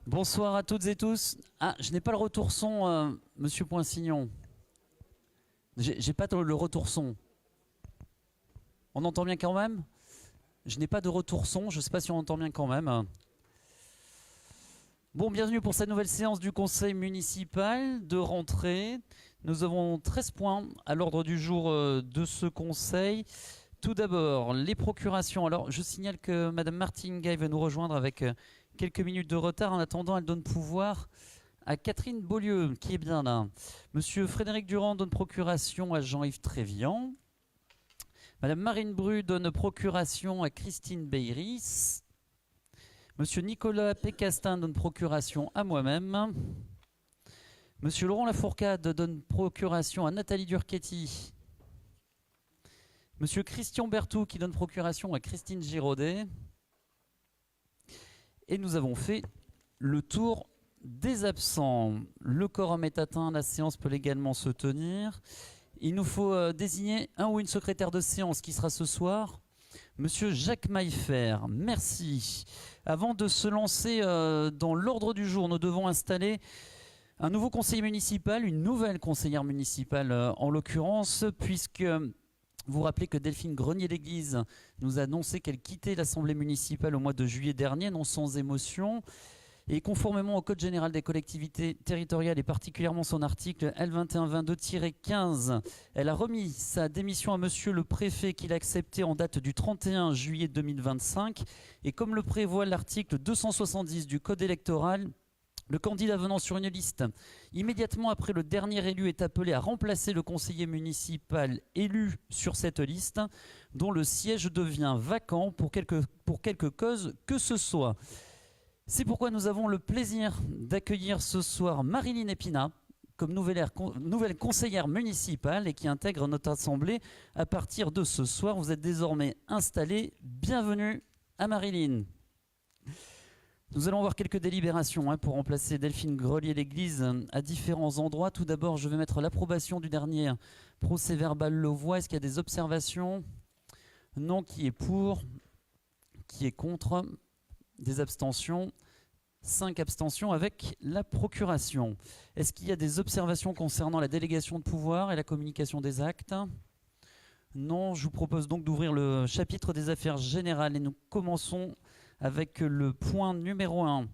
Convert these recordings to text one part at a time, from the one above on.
Bonsoir à toutes et tous. Ah, je n'ai pas le retour son, Monsieur Poinsignon. J'ai pas le retour son. On entend bien quand même? Je n'ai pas de retour son, je ne sais pas si on entend bien quand même. Bon, bienvenue pour cette nouvelle séance du conseil municipal de rentrée. Nous avons 13 points à l'ordre du jour de ce conseil. Tout d'abord, les procurations. Alors, je signale que Madame Martine Gay va nous rejoindre avec quelques minutes de retard. En attendant, elle donne pouvoir à Catherine Beaulieu, qui est bien là. Monsieur Frédéric Durand donne procuration à Jean-Yves Trévian. Madame Marine Bru donne procuration à Christine Beyris. Monsieur Nicolas Pécastin donne procuration à moi-même. Monsieur Laurent Lafourcade donne procuration à Nathalie Durchetti. Monsieur Christian Berthoud qui donne procuration à Christine Giraudet. Et nous avons fait le tour des absents. Le quorum est atteint, la séance peut légalement se tenir. Il nous faut désigner un ou une secrétaire de séance qui sera ce soir. Monsieur Jacques Maillefer, merci. Avant de se lancer dans l'ordre du jour, nous devons installer un nouveau conseiller municipal, une nouvelle conseillère municipale en l'occurrence, puisque vous vous rappelez que Delphine Grenier-Léglise nous a annoncé qu'elle quittait l'Assemblée municipale au mois de juillet dernier, non sans émotion. Et conformément au Code général des collectivités territoriales et particulièrement son article L2122-15, elle a remis sa démission à monsieur le préfet qu'il a accepté en date du 31 juillet 2025. Et comme le prévoit l'article 270 du Code électoral, le candidat venant sur une liste immédiatement après le dernier élu est appelé à remplacer le conseiller municipal élu sur cette liste, dont le siège devient vacant pour quelque cause que ce soit. C'est pourquoi nous avons le plaisir d'accueillir ce soir Marilyn Épinat comme nouvelle conseillère municipale et qui intègre notre assemblée à partir de ce soir. Vous êtes désormais installée. Bienvenue à Marilyn. Nous allons avoir quelques délibérations pour remplacer Delphine Grelier-Léglise à différents endroits. Tout d'abord, je vais mettre l'approbation du dernier procès-verbal Levoix. Est-ce qu'il y a des observations? Non. Qui est pour? Qui est contre? Des abstentions? 5 abstentions avec la procuration. Est-ce qu'il y a des observations concernant la délégation de pouvoir et la communication des actes? Non, je vous propose donc d'ouvrir le chapitre des affaires générales et nous commençons avec le point numéro 1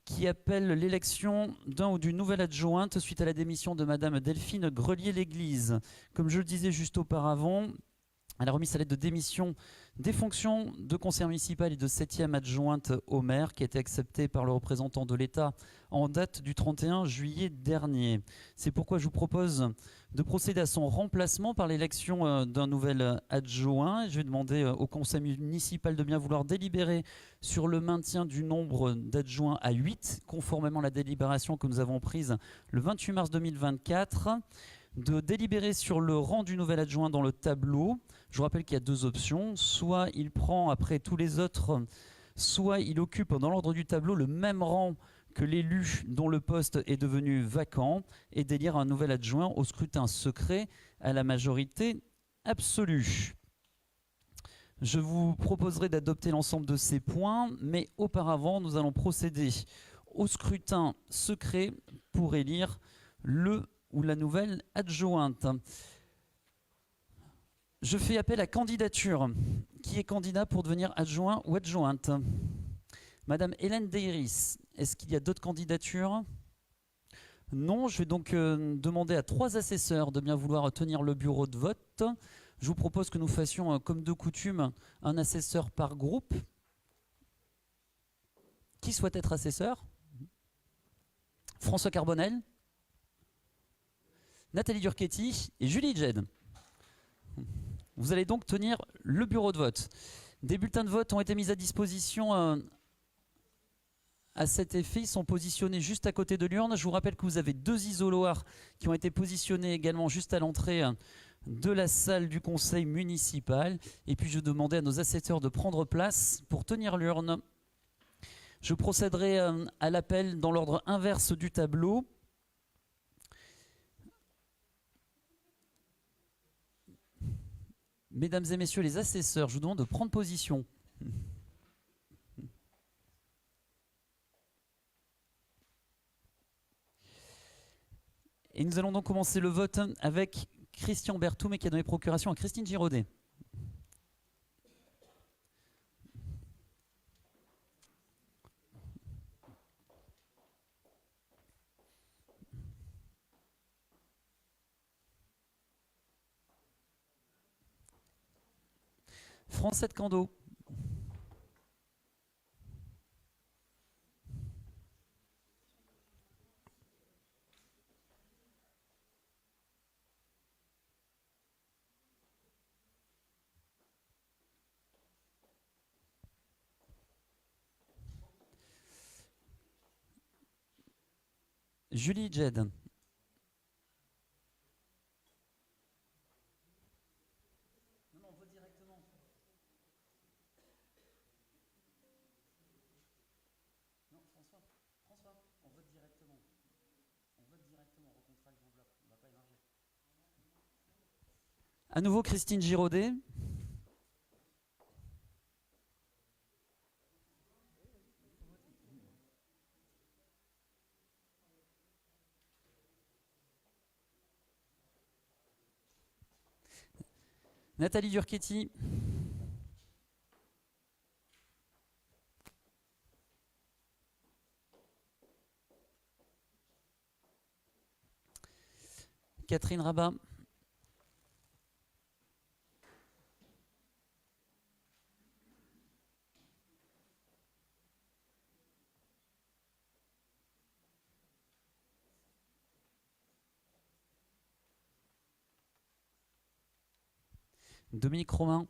qui appelle l'élection d'un ou d'une nouvelle adjointe suite à la démission de Madame Delphine Grelier-Léglise. Comme je le disais juste auparavant, elle a remis sa lettre de démission des fonctions de conseillère municipale et de 7e adjointe au maire qui a été acceptée par le représentant de l'État en date du 31 juillet dernier. C'est pourquoi je vous propose de procéder à son remplacement par l'élection d'un nouvel adjoint. Je vais demander au conseil municipal de bien vouloir délibérer sur le maintien du nombre d'adjoints à 8, conformément à la délibération que nous avons prise le 28 mars 2024. De délibérer sur le rang du nouvel adjoint dans le tableau. Je vous rappelle qu'il y a deux options. Soit il prend après tous les autres, soit il occupe dans l'ordre du tableau le même rang que l'élu dont le poste est devenu vacant et d'élire un nouvel adjoint au scrutin secret à la majorité absolue. Je vous proposerai d'adopter l'ensemble de ces points, mais auparavant, nous allons procéder au scrutin secret pour élire le ou la nouvelle adjointe. Je fais appel à candidature. Qui est candidat pour devenir adjoint ou adjointe? Madame Hélène Deyris, est-ce qu'il y a d'autres candidatures? Non, je vais donc demander à 3 assesseurs de bien vouloir tenir le bureau de vote. Je vous propose que nous fassions, comme de coutume, un assesseur par groupe. Qui souhaite être assesseur? François Carbonel, Nathalie Durchetti et Julie Jed. Vous allez donc tenir le bureau de vote. Des bulletins de vote ont été mis à disposition à cet effet. Ils sont positionnés juste à côté de l'urne. Je vous rappelle que vous avez 2 isoloirs qui ont été positionnés également juste à l'entrée de la salle du conseil municipal. Et puis je demandais à nos assesseurs de prendre place pour tenir l'urne. Je procéderai à l'appel dans l'ordre inverse du tableau. Mesdames et messieurs les assesseurs, je vous demande de prendre position. Et nous allons donc commencer le vote avec Christian Berthoum et qui a donné procuration à Christine Giraudet. Francette Cando. Julie Jed. À nouveau Christine Giraudet. Nathalie Durchetti. Catherine Rabat. Dominique Romain.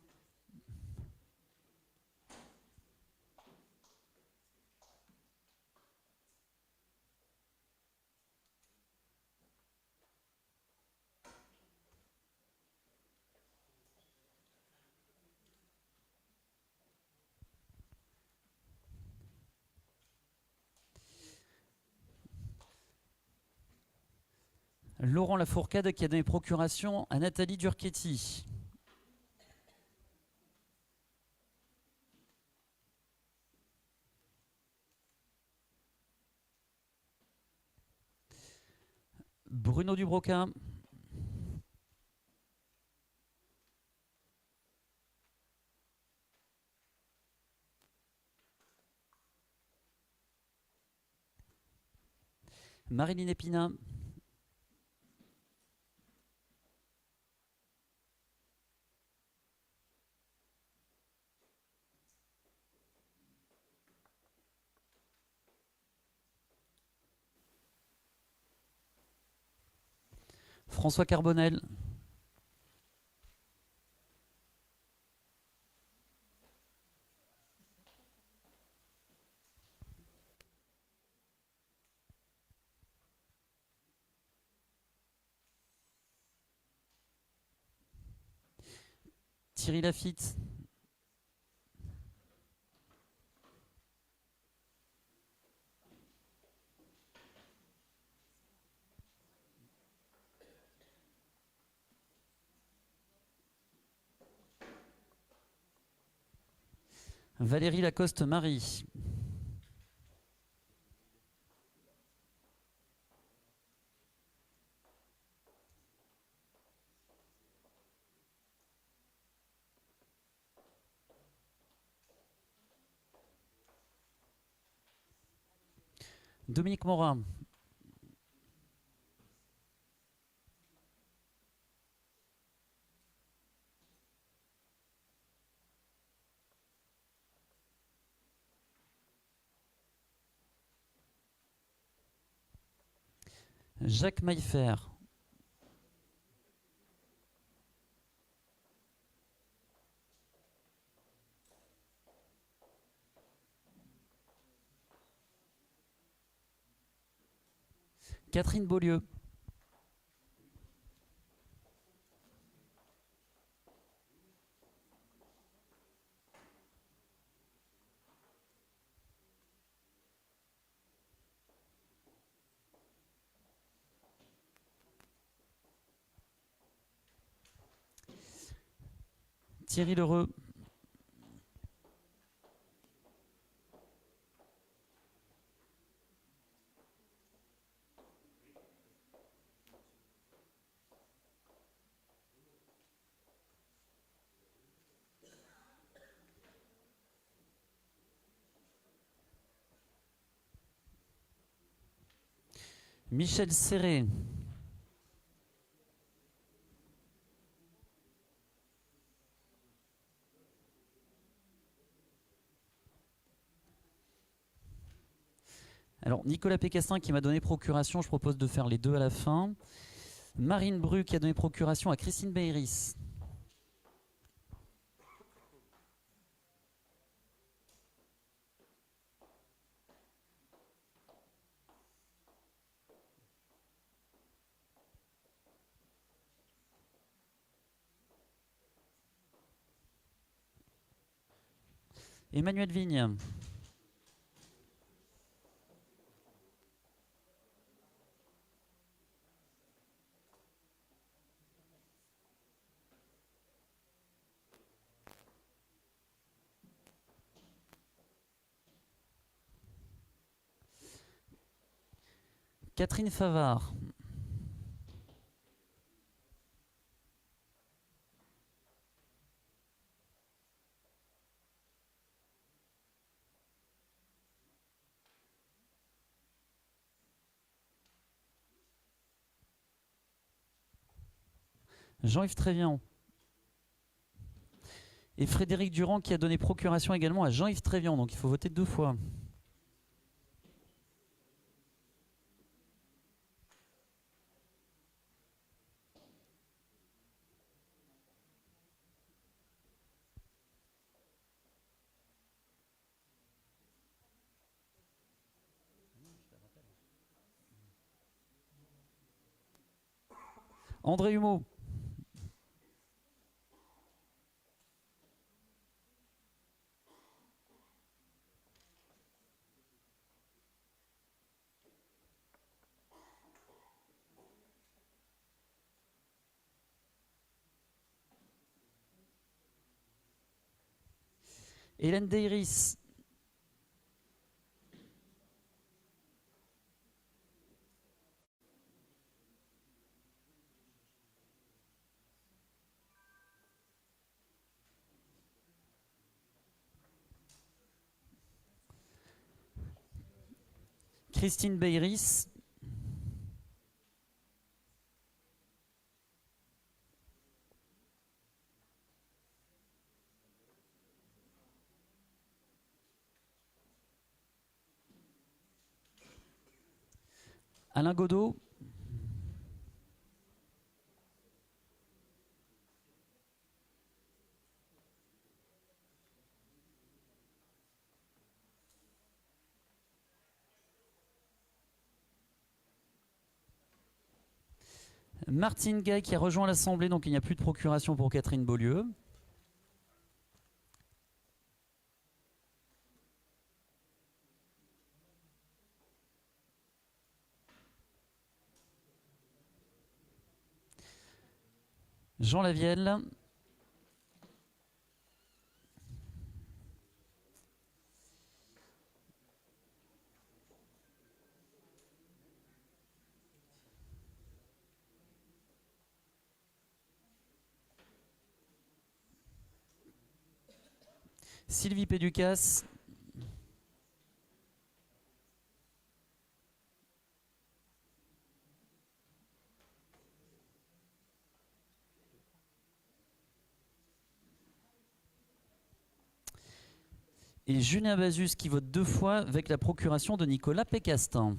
Laurent Lafourcade qui a donné procuration à Nathalie Durchetti. Bruno Dubroca. Marilyn Épinat. François Carbonel. Thierry Lafitte. Valérie Lacoste-Marie. Dominique Morin. Jacques Maillefer. Catherine Beaulieu. Thierry Lheureux. Michel Serré. Alors, Nicolas Pécastin qui m'a donné procuration, je propose de faire les deux à la fin. Marine Bru qui a donné procuration à Christine Beiris. Emmanuel Vigne. Catherine Favard. Jean-Yves Trévian. Et Frédéric Durand qui a donné procuration également à Jean-Yves Trévian. Donc il faut voter 2 fois. André Humeau. Hélène Deiris. Christine Beiris. Alain Godot. Martine Gay qui a rejoint l'Assemblée, donc il n'y a plus de procuration pour Catherine Beaulieu. Jean Lavielle. Sylvie Péducas. Et Julien Bazus qui vote 2 fois avec la procuration de Nicolas Pécastin.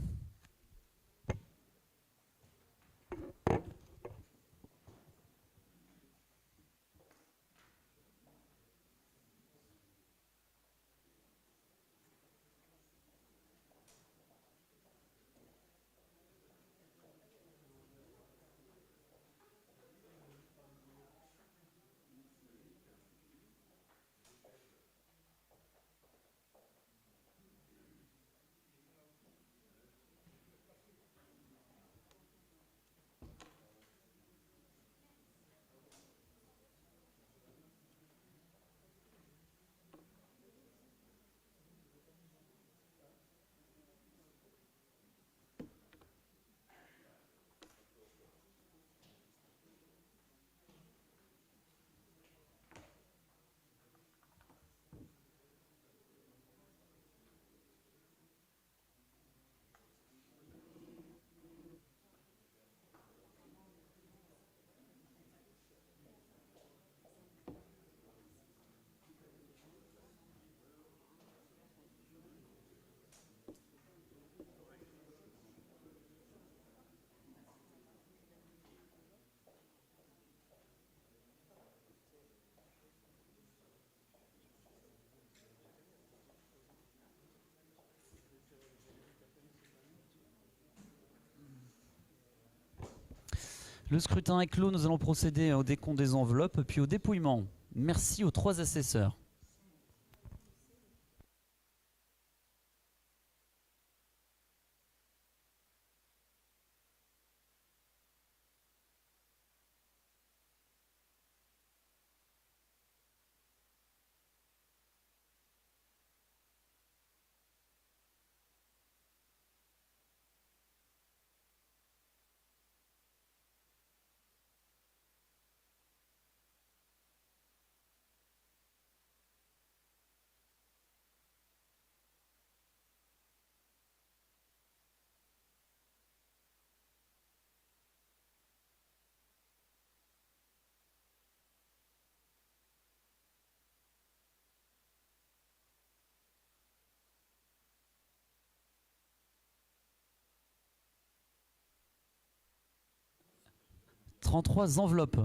Le scrutin est clos. Nous allons procéder au décompte des enveloppes puis au dépouillement. Merci aux 3 assesseurs. « 33 enveloppes.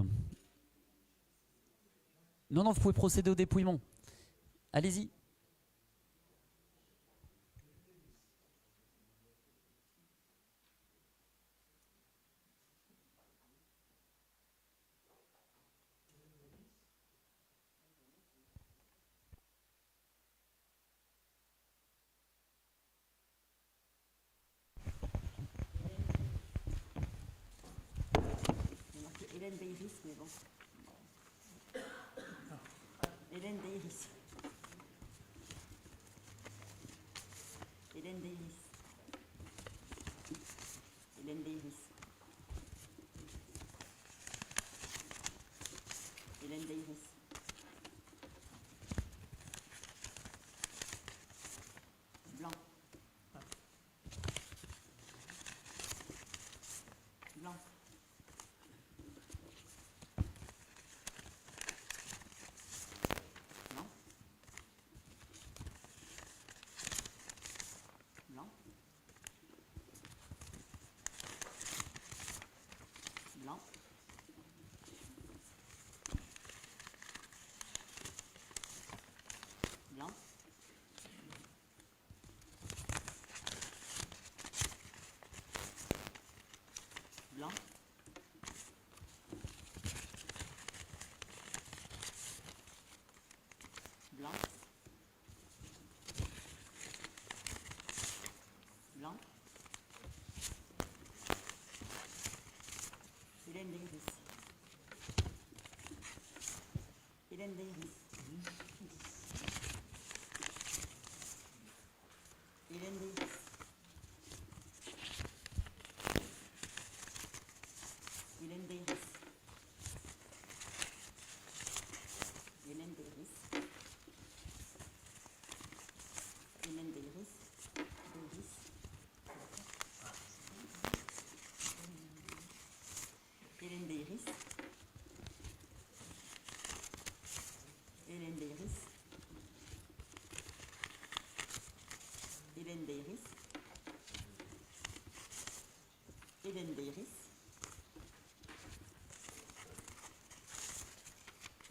Non, vous pouvez procéder au dépouillement. Allez-y. Hélène Deiris, mais bon. Hélène Deiris. Hélène Deiris. Hélène Deiris. Hélène Deiris. Blanc. Blanc. Blanc. Blanc. Blanc. Blanc. Blanc. Blanc. Hélène Deiris. Hélène Deiris. Hélène Deiris. Hélène Deiris. Hélène Deiris. Hélène Deiris. Hélène Deiris. Hélène Deiris. Hélène Deiris. Hélène Deiris.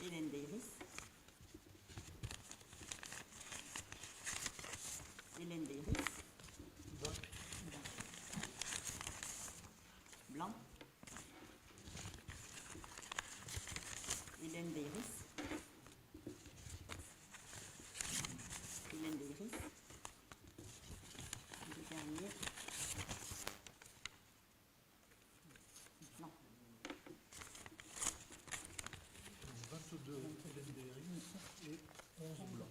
Hélène Deiris. Hélène Deiris. Blanc. Hélène Deiris. Hélène Deiris. Le dernier. Blanc. 22 Hélène Deiris et 11 blancs.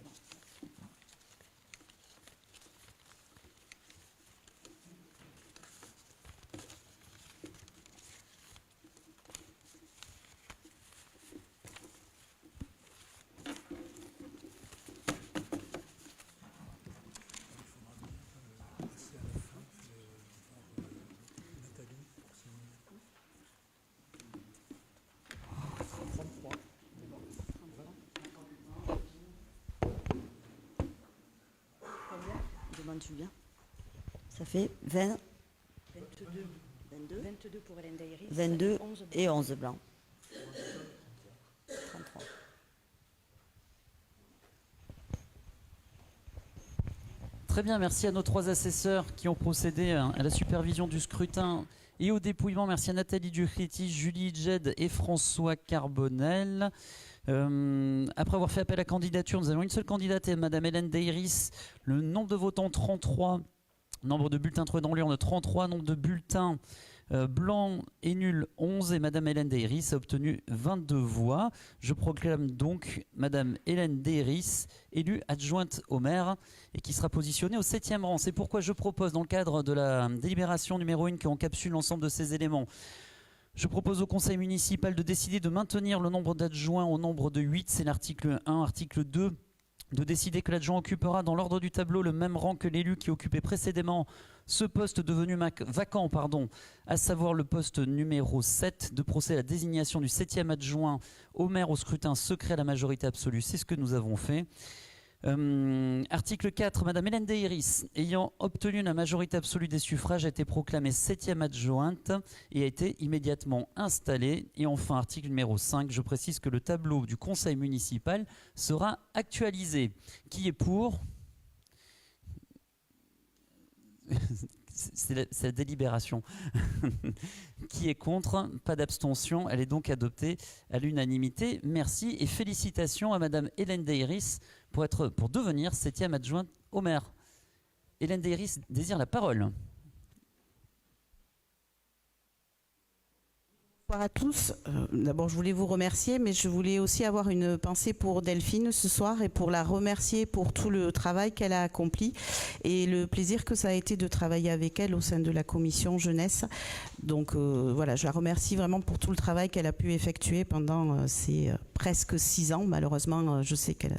Demandes-tu bien? Ça fait 20, 22. 22, 22 pour Hélène Deiris. 22 11 et 11 blancs. 33. Très bien, merci à nos 3 assesseurs qui ont procédé à la supervision du scrutin et au dépouillement. Merci à Nathalie Ducretti, Julie Jed et François Carbonel. Après avoir fait appel à la candidature, nous avons une seule candidate, Madame Hélène Deiris. Le nombre de votants 33, nombre de bulletins trouvés dans l'urne 33, nombre de bulletins blancs et nuls 11, et Madame Hélène Deiris a obtenu 22 voix. Je proclame donc Madame Hélène Deiris élue adjointe au maire et qui sera positionnée au 7e rang. C'est pourquoi je propose, dans le cadre de la délibération numéro 1 qui encapsule l'ensemble de ces éléments, je propose au conseil municipal de décider de maintenir le nombre d'adjoints au nombre de 8, c'est l'article 1, article 2, de décider que l'adjoint occupera dans l'ordre du tableau le même rang que l'élu qui occupait précédemment ce poste devenu vacant, à savoir le poste numéro 7, de procéder à la désignation du 7e adjoint au maire au scrutin secret à la majorité absolue. C'est ce que nous avons fait. Article 4, Madame Hélène Deiris, ayant obtenu la majorité absolue des suffrages, a été proclamée 7e adjointe et a été immédiatement installée. Et enfin, article numéro 5, je précise que le tableau du conseil municipal sera actualisé. Qui est pour? C'est la délibération. Qui est contre? Pas d'abstention. Elle est donc adoptée à l'unanimité. Merci et félicitations à Madame Hélène Deiris pour devenir 7e adjointe au maire. Hélène Deiris désire la parole. Bonsoir à tous. D'abord, je voulais vous remercier, mais je voulais aussi avoir une pensée pour Delphine ce soir et pour la remercier pour tout le travail qu'elle a accompli et le plaisir que ça a été de travailler avec elle au sein de la commission jeunesse. Donc voilà, je la remercie vraiment pour tout le travail qu'elle a pu effectuer pendant ces presque 6 ans. Malheureusement, je sais qu'elle...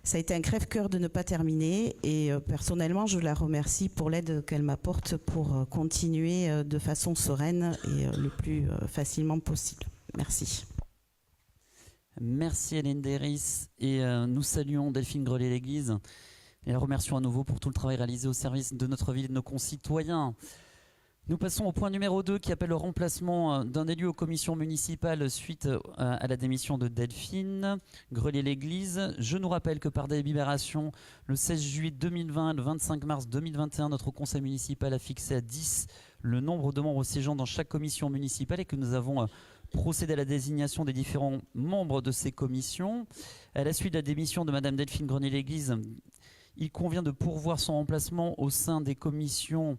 Ça a été un crève-cœur de ne pas terminer et personnellement, je la remercie pour l'aide qu'elle m'apporte pour continuer de façon sereine et le plus facilement possible. Merci. Merci Hélène Deiris et nous saluons Delphine Grelier-L'église et la remercions à nouveau pour tout le travail réalisé au service de notre ville et de nos concitoyens. Nous passons au point numéro 2 qui appelle le remplacement d'un élu aux commissions municipales suite à la démission de Delphine Grelier-L'église. Je nous rappelle que par délibération, le 16 juillet 2020 et le 25 mars 2021, notre conseil municipal a fixé à 10 le nombre de membres siégeant dans chaque commission municipale et que nous avons procédé à la désignation des différents membres de ces commissions. À la suite de la démission de Madame Delphine Grelier-L'église, il convient de pourvoir son remplacement au sein des commissions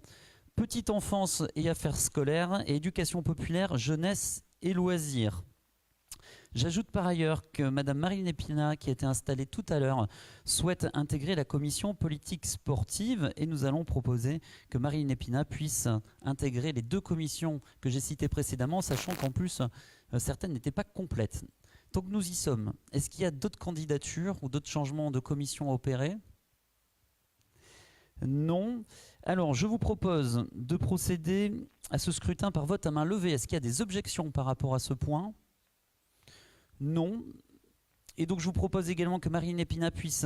Petite enfance et affaires scolaires et éducation populaire, jeunesse et loisirs. J'ajoute par ailleurs que Madame Marilyn Épinat, qui a été installée tout à l'heure, souhaite intégrer la commission politique sportive et nous allons proposer que Marilyn Épinat puisse intégrer les 2 commissions que j'ai citées précédemment, sachant qu'en plus, certaines n'étaient pas complètes. Donc nous y sommes. Est-ce qu'il y a d'autres candidatures ou d'autres changements de commission à opérer ? Non. Alors, je vous propose de procéder à ce scrutin par vote à main levée. Est-ce qu'il y a des objections par rapport à ce point? Non. Et donc, je vous propose également que Marilyn Épinat puisse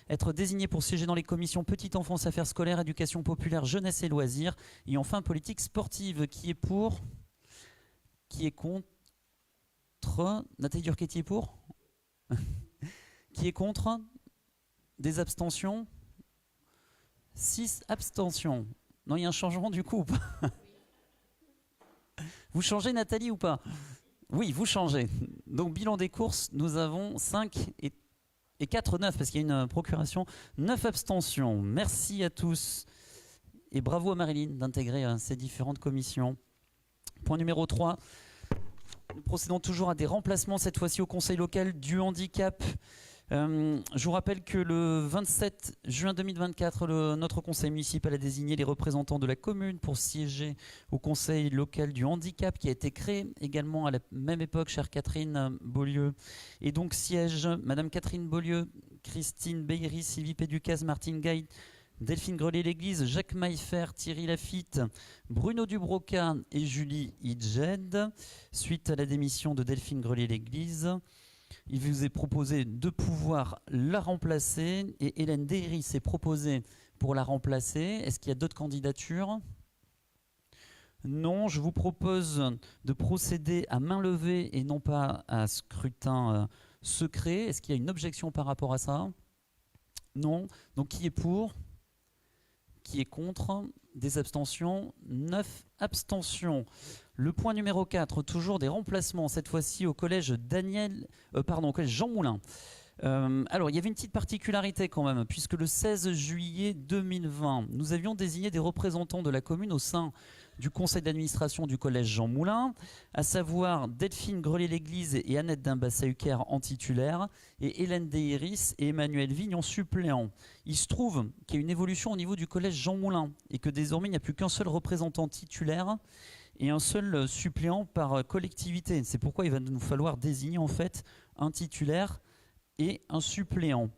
être désignée pour siéger dans les commissions Petite enfance, affaires scolaires, éducation populaire, jeunesse et loisirs. Et enfin, politique sportive. Qui est pour? Qui est contre? Nathalie Durquetti est pour? Qui est contre? Des abstentions? 6 abstentions. Non, il y a un changement du coup ou pas? Vous changez Nathalie ou pas? Oui, vous changez. Donc bilan des courses, nous avons 5 et 4, 9, parce qu'il y a une procuration. 9 abstentions. Merci à tous. Et bravo à Marilyn d'intégrer ces différentes commissions. Point numéro 3. Nous procédons toujours à des remplacements, cette fois-ci au Conseil local du handicap. Je vous rappelle que le 27 juin 2024, notre conseil municipal a désigné les représentants de la commune pour siéger au conseil local du handicap qui a été créé également à la même époque, chère Catherine Beaulieu. Et donc siège Madame Catherine Beaulieu, Christine Beyri, Sylvie Péducas, Martine Gaille, Delphine Grelier-L'église, Jacques Maillefer, Thierry Lafitte, Bruno Dubroca et Julie Idjed. Suite à la démission de Delphine Grelier-L'église, il vous est proposé de pouvoir la remplacer et Hélène Deiris s'est proposée pour la remplacer. Est-ce qu'il y a d'autres candidatures? Non, je vous propose de procéder à main levée et non pas à scrutin secret. Est-ce qu'il y a une objection par rapport à ça? Non. Donc qui est pour? Qui est contre? Des abstentions? 9 abstentions. Le point numéro 4, toujours des remplacements, cette fois-ci au collège au collège Jean Moulin. Alors, il y avait une petite particularité quand même, puisque le 16 juillet 2020, nous avions désigné des représentants de la commune au sein du conseil d'administration du collège Jean Moulin, à savoir Delphine Grelier-L'église et Annette Dimbassa-Hucker en titulaire, et Hélène Deiris et Emmanuel Vigne en suppléant. Il se trouve qu'il y a une évolution au niveau du collège Jean Moulin, et que désormais il n'y a plus qu'un seul représentant titulaire et un seul suppléant par collectivité. C'est pourquoi il va nous falloir désigner en fait un titulaire et un suppléant.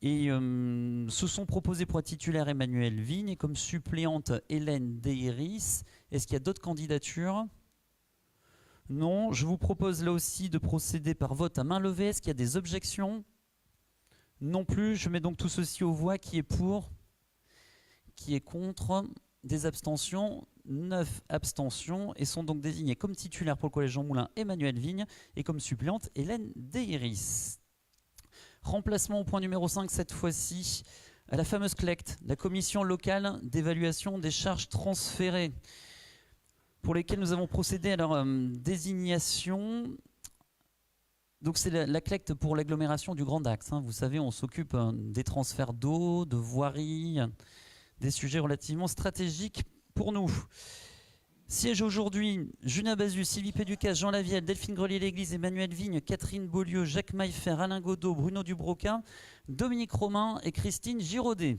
Et se sont proposés pour être titulaire Emmanuel Vigne et comme suppléante Hélène Deiris. Est-ce qu'il y a d'autres candidatures? Non. Je vous propose là aussi de procéder par vote à main levée. Est-ce qu'il y a des objections? Non plus. Je mets donc tout ceci aux voix. Qui est pour? Qui est contre? Des abstentions? 9 abstentions et sont donc désignés comme titulaire pour le collège Jean Moulin Emmanuel Vigne et comme suppléante Hélène Deiris. Remplacement au point numéro 5 cette fois-ci à la fameuse CLECT, la commission locale d'évaluation des charges transférées, pour lesquelles nous avons procédé à leur désignation. Donc c'est la CLECT pour l'agglomération du Grand Axe. Vous savez, on s'occupe des transferts d'eau, de voirie, des sujets relativement stratégiques pour nous. Siège aujourd'hui Julien Bazu, Sylvie Péducas, Jean Lavielle, Delphine Grelier-L'église, Emmanuel Vigne, Catherine Beaulieu, Jacques Maillefer, Alain Godot, Bruno Dubroca, Dominique Romain et Christine Giraudet.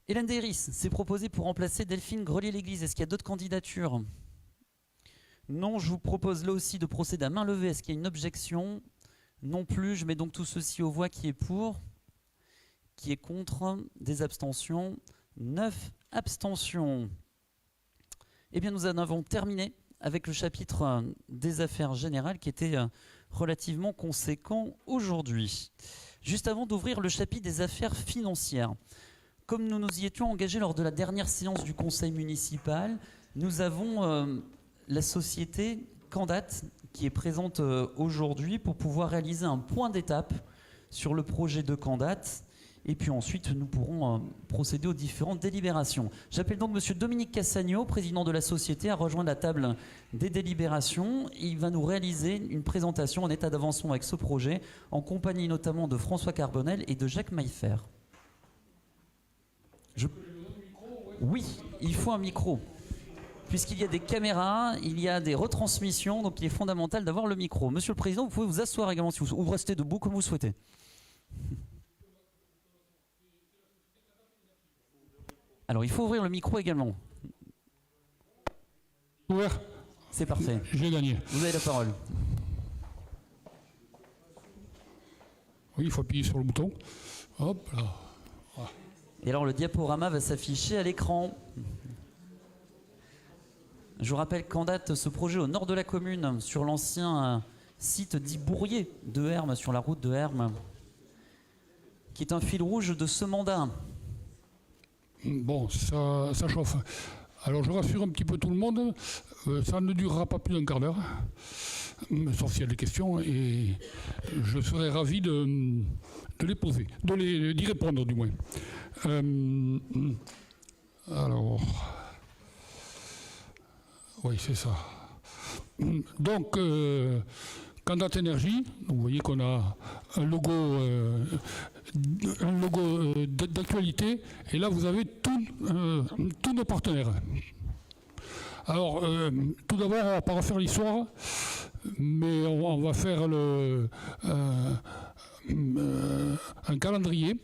Hélène Deiris s'est proposée pour remplacer Delphine Grelier-L'église. Est-ce qu'il y a d'autres candidatures? Non, je vous propose là aussi de procéder à main levée. Est-ce qu'il y a une objection? Non plus, je mets donc tout ceci aux voix. Qui est pour? Qui est contre? Des abstentions? 9 abstentions. Eh bien, nous en avons terminé avec le chapitre des affaires générales qui était relativement conséquent aujourd'hui. Juste avant d'ouvrir le chapitre des affaires financières, comme nous nous y étions engagés lors de la dernière séance du conseil municipal, nous avons la société Candat qui est présente aujourd'hui pour pouvoir réaliser un point d'étape sur le projet de Candat. Et puis ensuite, nous pourrons procéder aux différentes délibérations. J'appelle donc M. Dominique Cassagno, président de la société, à rejoindre la table des délibérations. Il va nous réaliser une présentation en état d'avancement avec ce projet, en compagnie notamment de François Carbonel et de Jacques Maillefer. Oui, il faut un micro. Puisqu'il y a des caméras, il y a des retransmissions, donc il est fondamental d'avoir le micro. Monsieur le Président, vous pouvez vous asseoir également si vous, ou rester debout comme vous souhaitez. Alors, il faut ouvrir le micro également. Ouvert. C'est parfait. J'ai gagné. Vous avez la parole. Oui, il faut appuyer sur le bouton. Hop là. Voilà. Et alors, le diaporama va s'afficher à l'écran. Je vous rappelle qu'en date, ce projet au nord de la commune, sur l'ancien site dit Bourrier de Hermes, sur la route de Hermes, qui est un fil rouge de ce mandat. Bon, ça chauffe. Alors je rassure un petit peu tout le monde, ça ne durera pas plus d'un quart d'heure, sauf s'il y a des questions, et je serai ravi de les poser, d'y répondre du moins. Alors, oui, c'est ça. Donc, Candat Énergie, vous voyez qu'on a un logo d'actualité, et là vous avez tous nos partenaires. Alors, tout d'abord, on ne va pas refaire l'histoire, mais on va faire un calendrier.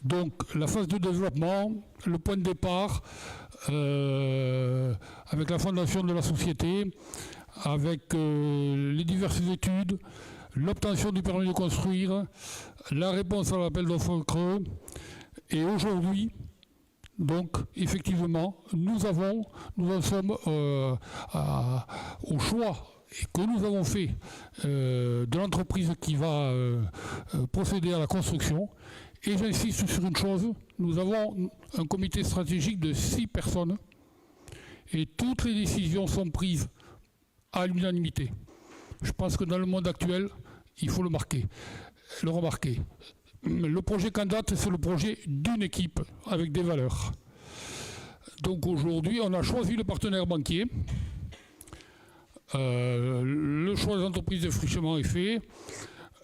Donc, la phase de développement, le point de départ, avec la fondation de la société, avec les diverses études, l'obtention du permis de construire, la réponse à l'appel d'offres creux. Et aujourd'hui, donc, effectivement, nous en sommes au choix que nous avons fait de l'entreprise qui va procéder à la construction. Et j'insiste sur une chose, nous avons un comité stratégique de 6 personnes et toutes les décisions sont prises à l'unanimité. Je pense que dans le monde actuel, il faut le remarquer. le projet Candat, c'est le projet d'une équipe avec des valeurs. Donc aujourd'hui, on a choisi le partenaire banquier. Le choix des entreprises de défrichement est fait.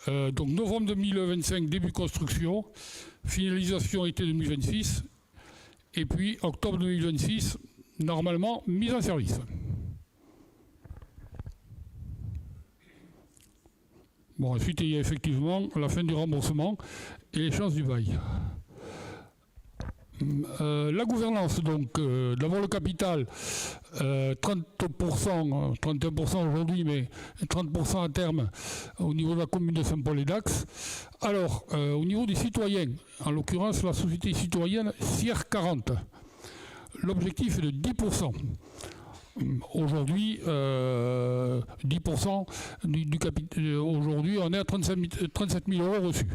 Donc novembre 2025, début construction, finalisation été 2026, et puis octobre 2026, normalement mise en service. Bon, ensuite, il y a effectivement la fin du remboursement et l'échéance du bail. La gouvernance, donc, d'abord le capital, 30%, 31% aujourd'hui, mais 30% à terme au niveau de la commune de Saint-Paul-et-Dax. Alors, au niveau des citoyens, en l'occurrence la société citoyenne CIR 40, l'objectif est de 10%. Aujourd'hui, 10% du capital. Aujourd'hui, on est à 37 000 euros reçus.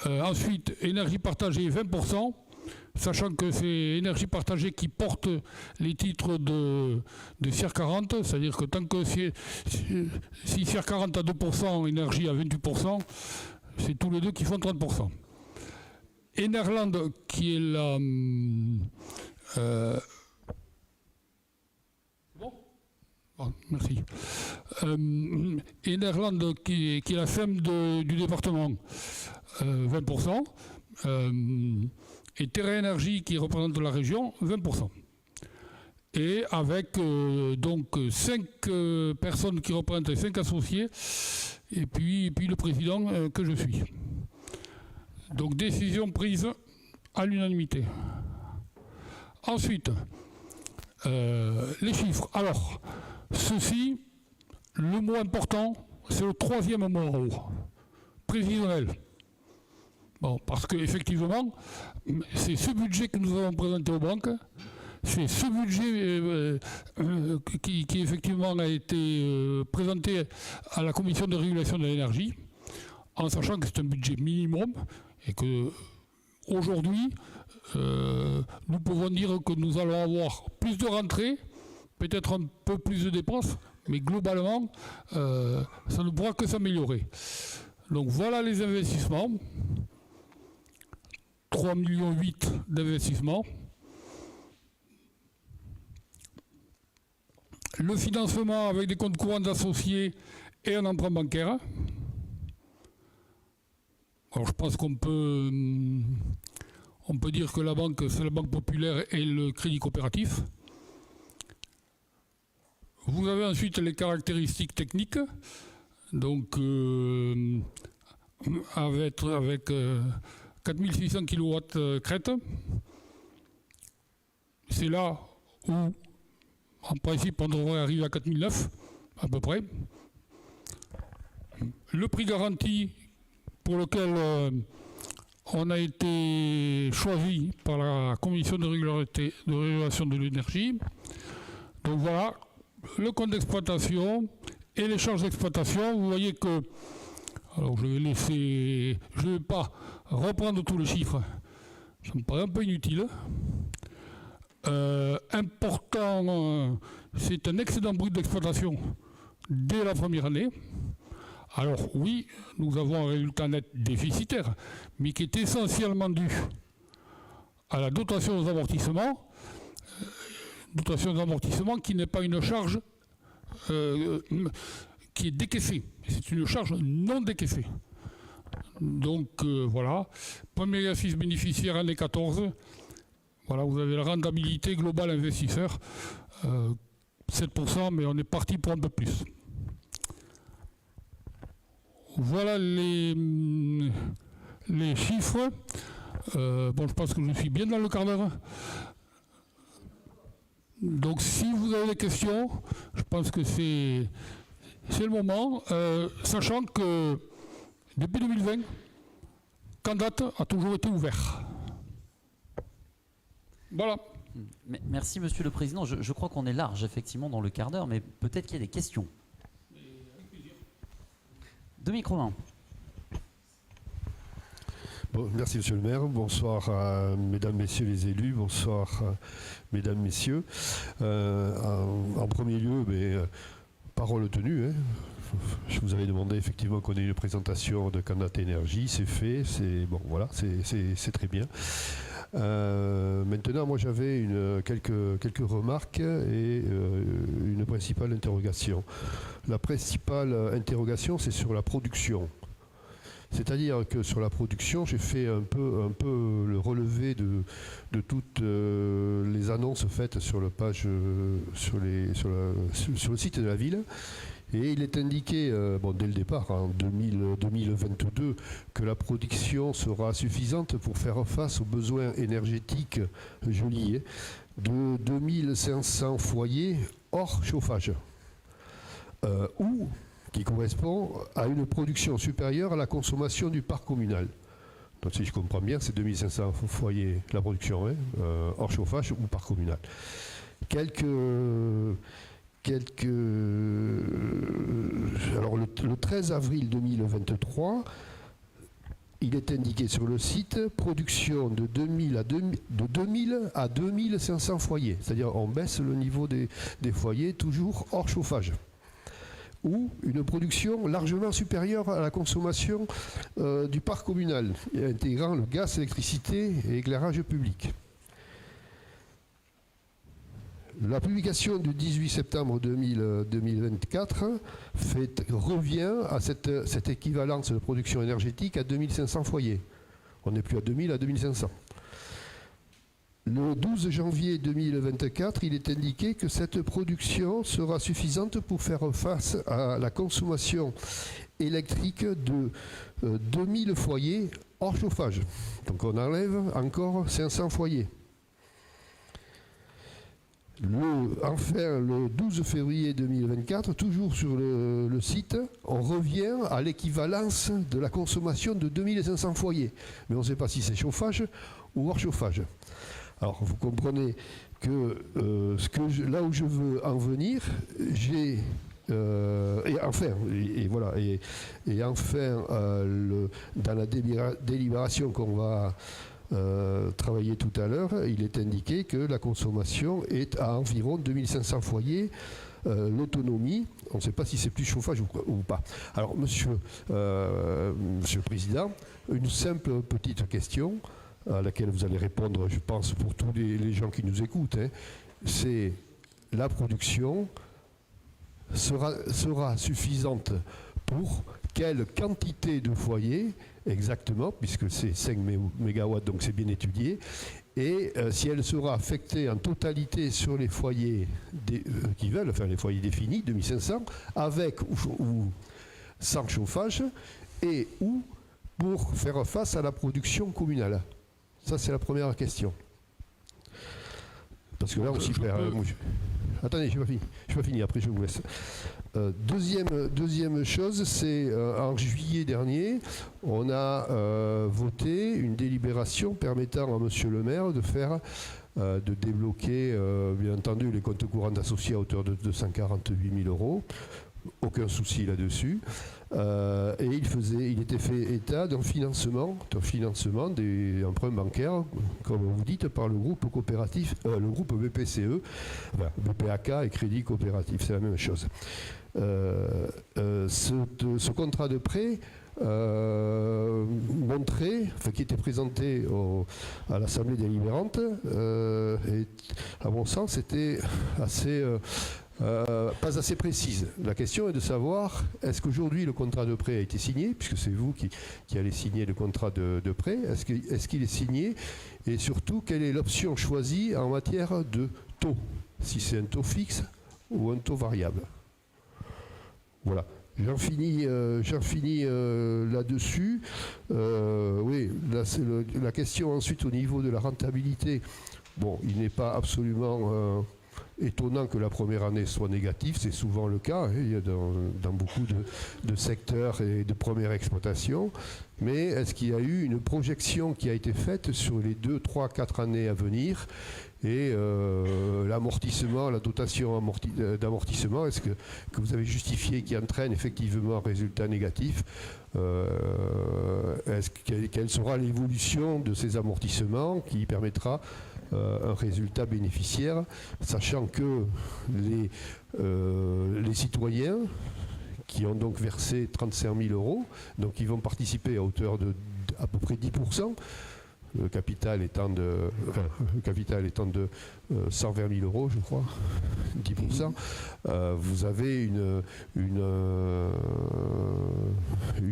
Ensuite, énergie partagée, 20%. Sachant que c'est énergie partagée qui porte les titres de CIR 40, c'est-à-dire que tant que si CIR 40 à 2%, énergie à 28%, c'est tous les deux qui font 30%. Enerland, qui est la... bon merci. Enerland, qui est la SEM du département, 20%. Et Terra Énergie, qui représente la région, 20%. Et avec donc 5 personnes qui représentent 5 associés, et puis le président que je suis. Donc décision prise à l'unanimité. Ensuite, les chiffres. Alors, ceci, le mot important, c'est le 3e mot en haut, prévisionnel. Bon, parce qu'effectivement, c'est ce budget que nous avons présenté aux banques, c'est ce budget qui effectivement a été présenté à la commission de régulation de l'énergie, en sachant que c'est un budget minimum et que aujourd'hui, nous pouvons dire que nous allons avoir plus de rentrées, peut-être un peu plus de dépenses, mais globalement, ça ne pourra que s'améliorer. Donc voilà les investissements. 3,8 millions d'investissements. Le financement avec des comptes courants d'associés et un emprunt bancaire. Alors je pense qu'on peut dire que la banque, c'est la Banque Populaire et le Crédit Coopératif. Vous avez ensuite les caractéristiques techniques. Donc avec 4600 kW crête. C'est là où, en principe, on devrait arriver à 4009, à peu près. Le prix garanti pour lequel on a été choisi par la Commission de régulation de l'énergie. Donc voilà, le compte d'exploitation et les charges d'exploitation. Vous voyez que... Alors je ne vais pas reprendre tous les chiffres, ça me paraît un peu inutile. Important, c'est un excédent brut d'exploitation dès la première année. Alors oui, nous avons un résultat net déficitaire, mais qui est essentiellement dû à la dotation aux amortissements, qui n'est pas une charge qui est décaissée, c'est une charge non décaissée. Donc voilà, premier exercice bénéficiaire année 14, voilà, vous avez la rentabilité globale investisseur, 7%, mais on est parti pour un peu plus. Voilà les chiffres. Bon, je pense que je suis bien dans le quart d'heure. Donc si vous avez des questions, je pense que c'est le moment, sachant que depuis 2020, Candat a toujours été ouvert. Voilà. Merci Monsieur le Président. Je crois qu'on est large effectivement dans le quart d'heure, mais peut-être qu'il y a des questions. Deux micros. Bon, merci Monsieur le maire. Bonsoir à Mesdames, Messieurs les élus. Bonsoir Mesdames, Messieurs. En premier lieu, parole tenue. Hein. Je vous avais demandé effectivement qu'on ait une présentation de Canat Énergie, c'est fait, bon, voilà, c'est très bien. Maintenant, moi j'avais quelques remarques et une principale interrogation. La principale interrogation, c'est sur la production. C'est-à-dire que sur la production, j'ai fait un peu le relevé de toutes les annonces faites sur le page, sur le site de la ville. Et il est indiqué, dès le départ, en 2022, que la production sera suffisante pour faire face aux besoins énergétiques, je lis, de 2500 foyers hors chauffage, ou qui correspond à une production supérieure à la consommation du parc communal. Donc si je comprends bien, c'est 2500 foyers la production, hors chauffage ou parc communal. Alors le 13 avril 2023, il est indiqué sur le site production de 2000 à 2500 foyers, c'est-à-dire on baisse le niveau des foyers toujours hors chauffage, ou une production largement supérieure à la consommation du parc communal, intégrant le gaz, l'électricité et éclairage public. La publication du 18 septembre 2024 revient à cette équivalence de production énergétique à 2500 foyers. On n'est plus à 2000, à 2500. Le 12 janvier 2024, il est indiqué que cette production sera suffisante pour faire face à la consommation électrique de 2000 foyers hors chauffage. Donc on enlève encore 500 foyers. Enfin, le 12 février 2024, toujours sur le site, on revient à l'équivalence de la consommation de 2500 foyers. Mais on ne sait pas si c'est chauffage ou hors chauffage. Alors, vous comprenez que, là où je veux en venir, j'ai... dans la délibération qu'on va travailler tout à l'heure, il est indiqué que la consommation est à environ 2500 foyers. L'autonomie, on ne sait pas si c'est plus chauffage ou pas. Alors, Monsieur le Président, une simple petite question à laquelle vous allez répondre, je pense, pour tous les gens qui nous écoutent. C'est la production sera suffisante pour quelle quantité de foyers exactement, puisque c'est 5 MW, donc c'est bien étudié, et si elle sera affectée en totalité sur les foyers qui veulent, enfin les foyers définis, 2500, avec ou sans chauffage, et ou pour faire face à la production communale. Ça, c'est la première question. Parce que là, on s'y perd. Attendez, je n'ai pas fini, après je vous laisse. Deuxième chose, c'est en juillet dernier, on a voté une délibération permettant à Monsieur le maire de débloquer, bien entendu, les comptes courants associés à hauteur de 248 000 €. Aucun souci là-dessus. Et il était fait état d'un financement des emprunts bancaires, comme vous dites, par le groupe coopératif, le groupe BPCE, enfin, BPAK et Crédit Coopératif, c'est la même chose. Ce contrat de prêt qui était présenté à l'Assemblée délibérante, et à mon sens, était pas assez précise. La question est de savoir, est-ce qu'aujourd'hui le contrat de prêt a été signé, puisque c'est vous qui allez signer le contrat de prêt, est-ce qu'il est signé, et surtout, quelle est l'option choisie en matière de taux, si c'est un taux fixe ou un taux variable. Voilà. J'en finis là-dessus. Oui, là, c'est la question ensuite au niveau de la rentabilité. Bon, il n'est pas absolument étonnant que la première année soit négative, c'est souvent le cas, il y a dans beaucoup de secteurs et de première exploitation, mais est-ce qu'il y a eu une projection qui a été faite sur les 2, 3, 4 années à venir, et l'amortissement, la dotation d'amortissement, est-ce que vous avez justifié qui entraîne effectivement un résultat négatif, quelle sera l'évolution de ces amortissements qui permettra un résultat bénéficiaire, sachant que les citoyens qui ont donc versé 35 000 €, donc ils vont participer à hauteur de à peu près 10%. Le capital étant de 120 000 €, je crois, 10%. Vous avez une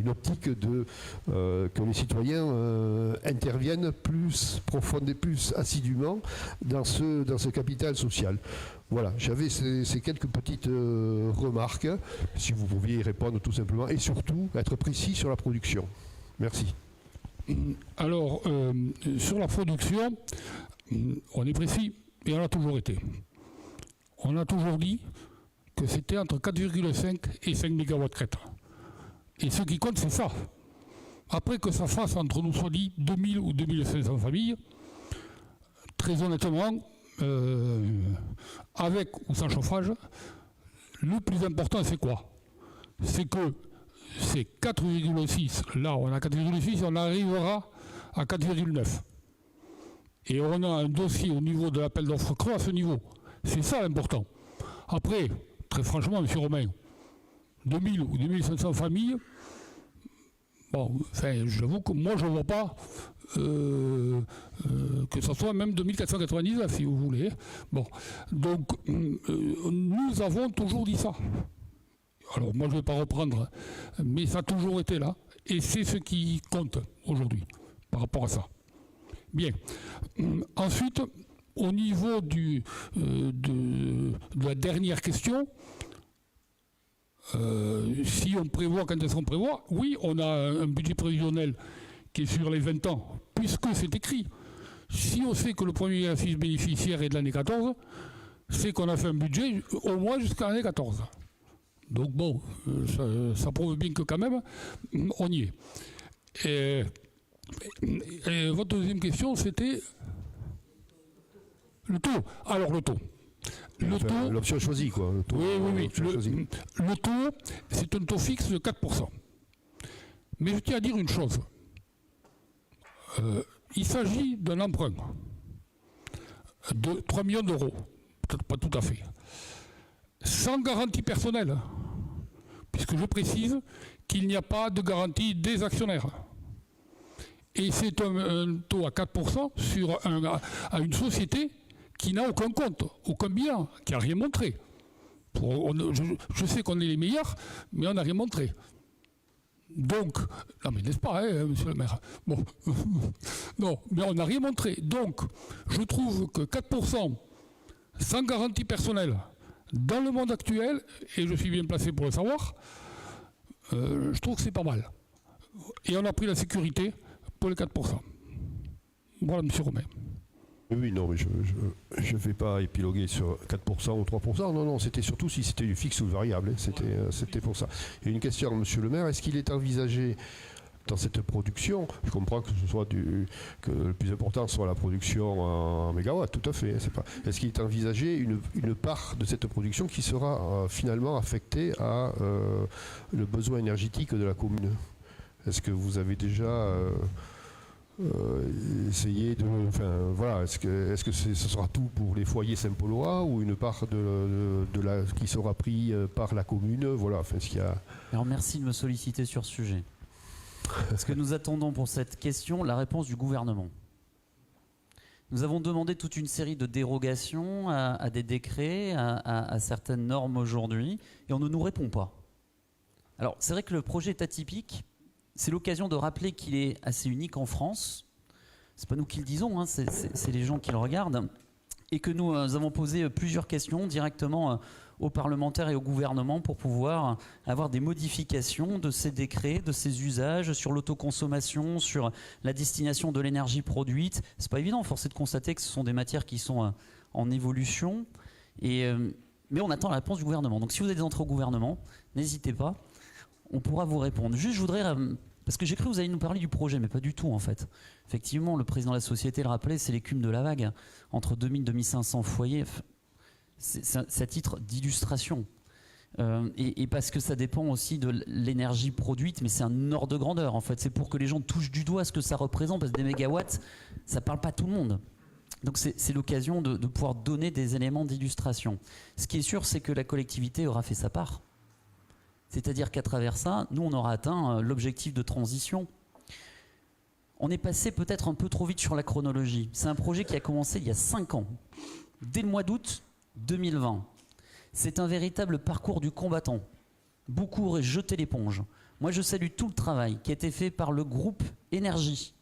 optique que les citoyens interviennent plus profondément, plus assidûment dans ce capital social. Voilà, j'avais ces quelques petites remarques, si vous pouviez y répondre tout simplement, et surtout être précis sur la production. Merci. Alors, sur la production, on est précis et on a toujours été. On a toujours dit que c'était entre 4,5 et 5 MW crête. Et ce qui compte, c'est ça. Après que ça fasse, entre nous soit dit, 2000 ou 2500 familles, très honnêtement, avec ou sans chauffage, le plus important, c'est quoi? C'est que c'est 4,6. Là, on a 4,6, on arrivera à 4,9. Et on a un dossier au niveau de l'appel d'offres creux à ce niveau. C'est ça l'important. Après, très franchement, M. Romain, 2000 ou 2500 familles, bon, enfin, j'avoue que moi, je ne vois pas que ce soit même 2499, si vous voulez. Bon, donc, nous avons toujours dit ça. Alors moi je ne vais pas reprendre, mais ça a toujours été là, et c'est ce qui compte aujourd'hui par rapport à ça. Bien. Ensuite, au niveau de la dernière question, si on prévoit, quand est-ce qu'on prévoit, oui, on a un budget prévisionnel qui est sur les 20 ans, puisque c'est écrit. Si on sait que le premier exercice bénéficiaire est de l'année 14, c'est qu'on a fait un budget au moins jusqu'à l'année 14. Donc bon, ça prouve bien que quand même, on y est. Et votre deuxième question, c'était le taux. Alors le taux. L'option choisie, quoi. Le taux, oui. Le taux, c'est un taux fixe de 4%. Mais je tiens à dire une chose. Il s'agit d'un emprunt de 3 millions d'euros. Peut-être pas tout à fait. Sans garantie personnelle, puisque je précise qu'il n'y a pas de garantie des actionnaire. Et c'est un taux à 4% à une société qui n'a aucun compte, aucun bilan, qui n'a rien montré. Je sais qu'on est les meilleurs, mais on n'a rien montré. Donc, non mais n'est-ce pas, hein, monsieur le maire? Bon, non, mais on n'a rien montré. Donc, je trouve que 4% sans garantie personnelle, dans le monde actuel, et je suis bien placé pour le savoir, je trouve que c'est pas mal. Et on a pris la sécurité pour les 4%. Voilà, M. Romain. Oui, non, mais je ne vais pas épiloguer sur 4% ou 3%. Non, c'était surtout si c'était du fixe ou du variable. C'était pour ça. Et une question, M. le maire, est-ce qu'il est envisagé dans cette production, je comprends que ce soit que le plus important soit la production en mégawatts, tout à fait. Est-ce qu'il est envisagé une part de cette production qui sera finalement affectée à le besoin énergétique de la commune? Est-ce que vous avez déjà essayé de... Enfin, voilà, est-ce que ce sera tout pour les foyers Saint-Paulois ou une part qui sera pris par la commune? Voilà, enfin, ce qu'il y a... Alors merci de me solliciter sur ce sujet. Parce que nous attendons pour cette question la réponse du gouvernement. Nous avons demandé toute une série de dérogations à des décrets, à certaines normes aujourd'hui, et on ne nous répond pas. Alors c'est vrai que le projet est atypique, c'est l'occasion de rappeler qu'il est assez unique en France. C'est pas nous qui le disons, hein, c'est les gens qui le regardent, et que nous avons posé plusieurs questions directement aux parlementaires et au gouvernement pour pouvoir avoir des modifications de ces décrets, de ces usages sur l'autoconsommation, sur la destination de l'énergie produite. C'est pas évident, force est de constater que ce sont des matières qui sont en évolution, mais on attend la réponse du gouvernement. Donc si vous êtes entré au gouvernement, n'hésitez pas, on pourra vous répondre. Juste, je voudrais... Parce que j'ai cru que vous alliez nous parler du projet, mais pas du tout en fait. Effectivement, le président de la société le rappelait, c'est l'écume de la vague. Entre 2000 et 2500 foyers... C'est à titre d'illustration. Et parce que ça dépend aussi de l'énergie produite, mais c'est un ordre de grandeur en fait. C'est pour que les gens touchent du doigt ce que ça représente, parce que des mégawatts, ça ne parle pas à tout le monde. Donc c'est l'occasion de pouvoir donner des éléments d'illustration. Ce qui est sûr, c'est que la collectivité aura fait sa part. C'est-à-dire qu'à travers ça, nous, on aura atteint l'objectif de transition. On est passé peut-être un peu trop vite sur la chronologie. C'est un projet qui a commencé il y a 5 ans, dès le mois d'août 2020. C'est un véritable parcours du combattant. Beaucoup auraient jeté l'éponge. Moi, je salue tout le travail qui a été fait par le groupe Énergie.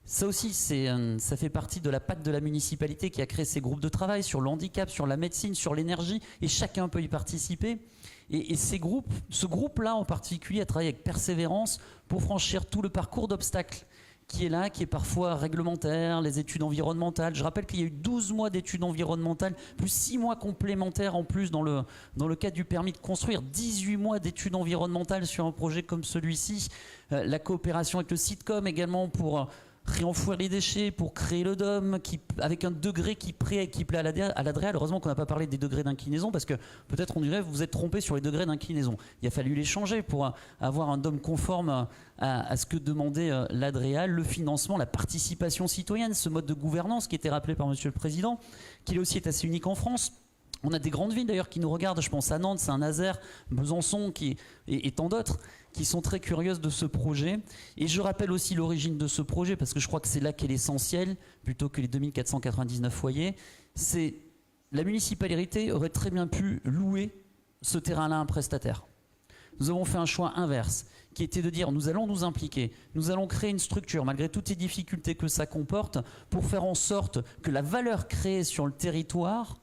Ça aussi, ça fait partie de la patte de la municipalité qui a créé ces groupes de travail sur le handicap, sur la médecine, sur l'énergie, et chacun peut y participer. Et ce groupe-là en particulier a travaillé avec persévérance pour franchir tout le parcours d'obstacles qui est là, qui est parfois réglementaire, les études environnementales. Je rappelle qu'il y a eu 12 mois d'études environnementales, plus 6 mois complémentaires en plus dans le cadre du permis de construire, 18 mois d'études environnementales sur un projet comme celui-ci. La coopération avec le Sitcom également pour réenfouir les déchets, pour créer le DOM, avec un degré qui plaît à l'ADREAL. Heureusement qu'on n'a pas parlé des degrés d'inclinaison, parce que peut-être on dirait que vous vous êtes trompé sur les degrés d'inclinaison. Il a fallu les changer pour avoir un DOM conforme à ce que demandait l'ADREAL, le financement, la participation citoyenne, ce mode de gouvernance qui était rappelé par Monsieur le Président, qui aussi est assez unique en France. On a des grandes villes d'ailleurs qui nous regardent, je pense à Nantes, Saint-Nazaire, Besançon et tant d'autres, qui sont très curieuses de ce projet. Et je rappelle aussi l'origine de ce projet, parce que je crois que c'est là qu'est l'essentiel, plutôt que les 2499 foyers. C'est la municipalité aurait très bien pu louer ce terrain-là à un prestataire. Nous avons fait un choix inverse, qui était de dire nous allons nous impliquer, nous allons créer une structure, malgré toutes les difficultés que ça comporte, pour faire en sorte que la valeur créée sur le territoire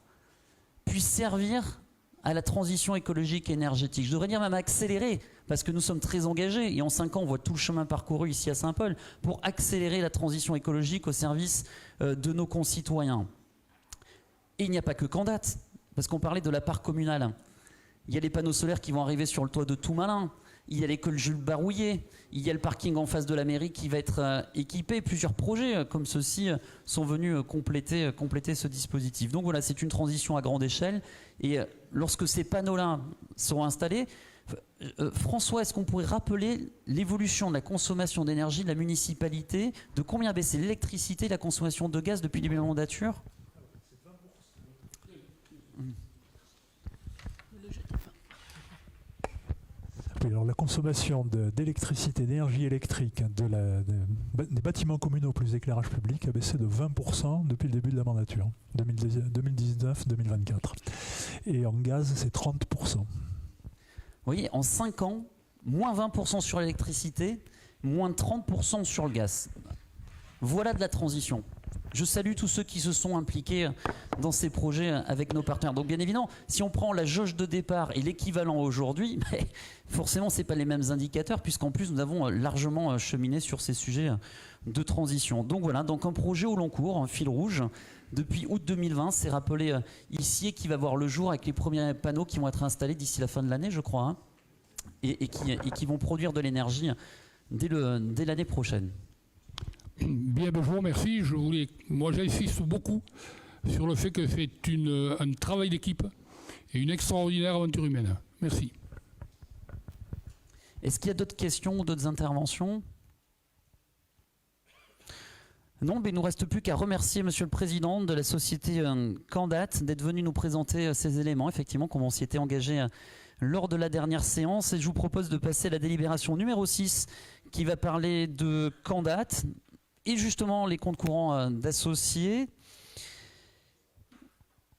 puisse servir à la transition écologique et énergétique. Je devrais dire même accélérer, parce que nous sommes très engagés, et en 5 ans, on voit tout le chemin parcouru ici à Saint-Paul, pour accélérer la transition écologique au service de nos concitoyens. Et il n'y a pas que Candat, parce qu'on parlait de la part communale. Il y a les panneaux solaires qui vont arriver sur le toit de Toumalin, il y a l'école Jules Barouillet, il y a le parking en face de la mairie qui va être équipé. Plusieurs projets comme ceux-ci sont venus compléter ce dispositif. Donc voilà, c'est une transition à grande échelle. Et lorsque ces panneaux-là seront installés, François, est-ce qu'on pourrait rappeler l'évolution de la consommation d'énergie de la municipalité, de combien a baissé l'électricité et la consommation de gaz depuis le début de la mandature ? Oui, alors la consommation d'électricité, d'énergie électrique des bâtiments communaux plus éclairage public a baissé de 20% depuis le début de la mandature, 2019-2024. Et en gaz, c'est 30%. Vous voyez, en 5 ans, moins 20% sur l'électricité, moins 30% sur le gaz. Voilà de la transition. Je salue tous ceux qui se sont impliqués dans ces projets avec nos partenaires. Donc bien évidemment, si on prend la jauge de départ et l'équivalent aujourd'hui, forcément ce n'est pas les mêmes indicateurs, puisqu'en plus nous avons largement cheminé sur ces sujets de transition. Donc voilà, donc un projet au long cours, un fil rouge, depuis août 2020, c'est rappelé ici, et qui va voir le jour avec les premiers panneaux qui vont être installés d'ici la fin de l'année, je crois, hein, et qui vont produire de l'énergie dès l'année prochaine. Bien, je vous remercie. Moi, j'insiste beaucoup sur le fait que c'est un travail d'équipe et une extraordinaire aventure humaine. Merci. Est-ce qu'il y a d'autres questions ou d'autres interventions ? Non, mais il ne nous reste plus qu'à remercier Monsieur le Président de la société Candat d'être venu nous présenter ces éléments, effectivement, comme on s'y était engagé lors de la dernière séance. Et je vous propose de passer à la délibération numéro 6 qui va parler de Candat et justement les comptes courants d'associés.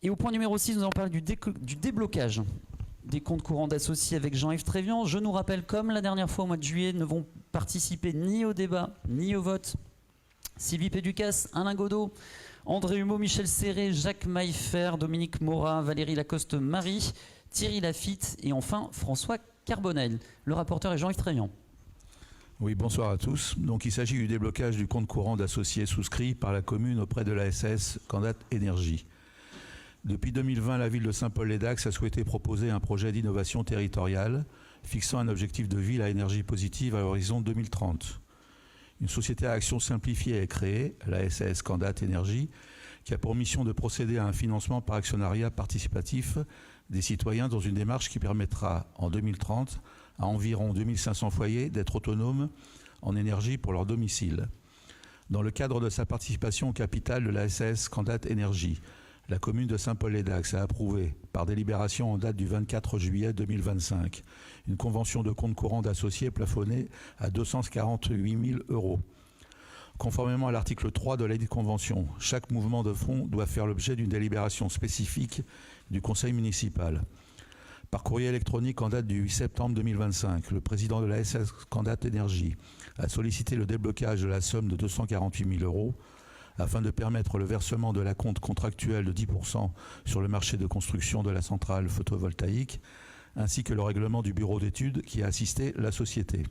Et au point numéro 6, nous allons parler du déblocage des comptes courants d'associés avec Jean-Yves Trévian. Je nous rappelle, comme la dernière fois au mois de juillet, ne vont participer ni au débat, ni au vote Sylvie Péducas, Alain Godot, André Humeau, Michel Serré, Jacques Maillefer, Dominique Morat, Valérie Lacoste-Marie, Thierry Lafitte et enfin François Carbonel. Le rapporteur est Jean-Yves Trévian. Oui, bonsoir à tous. Donc, il s'agit du déblocage du compte courant d'associés souscrit par la commune auprès de la SAS Candat Énergie. Depuis 2020, la ville de Saint-Paul-les-Dax a souhaité proposer un projet d'innovation territoriale fixant un objectif de ville à énergie positive à l'horizon 2030. Une société à action simplifiée est créée, la SAS Candat Énergie, qui a pour mission de procéder à un financement par actionnariat participatif des citoyens dans une démarche qui permettra, en 2030, à environ 2500 foyers d'être autonomes en énergie pour leur domicile. Dans le cadre de sa participation au capital de la SAS Candat Énergie, la commune de Saint-Paul-les-Dax a approuvé, par délibération en date du 24 juillet 2025, une convention de compte courant d'associés plafonnée à 248 000 €. Conformément à l'article 3 de ladite convention, chaque mouvement de fonds doit faire l'objet d'une délibération spécifique du conseil municipal. Par courrier électronique en date du 8 septembre 2025, le président de la SAS Candat Énergie a sollicité le déblocage de la somme de 248 000 € afin de permettre le versement de l'acompte contractuel de 10% sur le marché de construction de la centrale photovoltaïque, ainsi que le règlement du bureau d'études qui a assisté la société.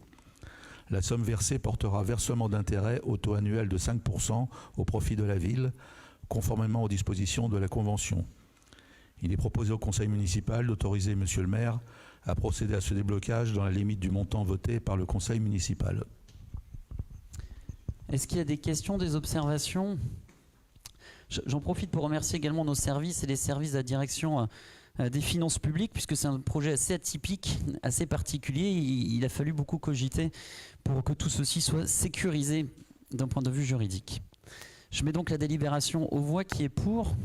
La somme versée portera versement d'intérêt au taux annuel de 5% au profit de la ville, conformément aux dispositions de la Convention. Il est proposé au conseil municipal d'autoriser Monsieur le maire à procéder à ce déblocage dans la limite du montant voté par le conseil municipal. Est-ce qu'il y a des questions, des observations? J'en profite pour remercier également nos services et les services de la direction des finances publiques, puisque c'est un projet assez atypique, assez particulier. Il a fallu beaucoup cogiter pour que tout ceci soit sécurisé d'un point de vue juridique. Je mets donc la délibération aux voix. Qui est pour?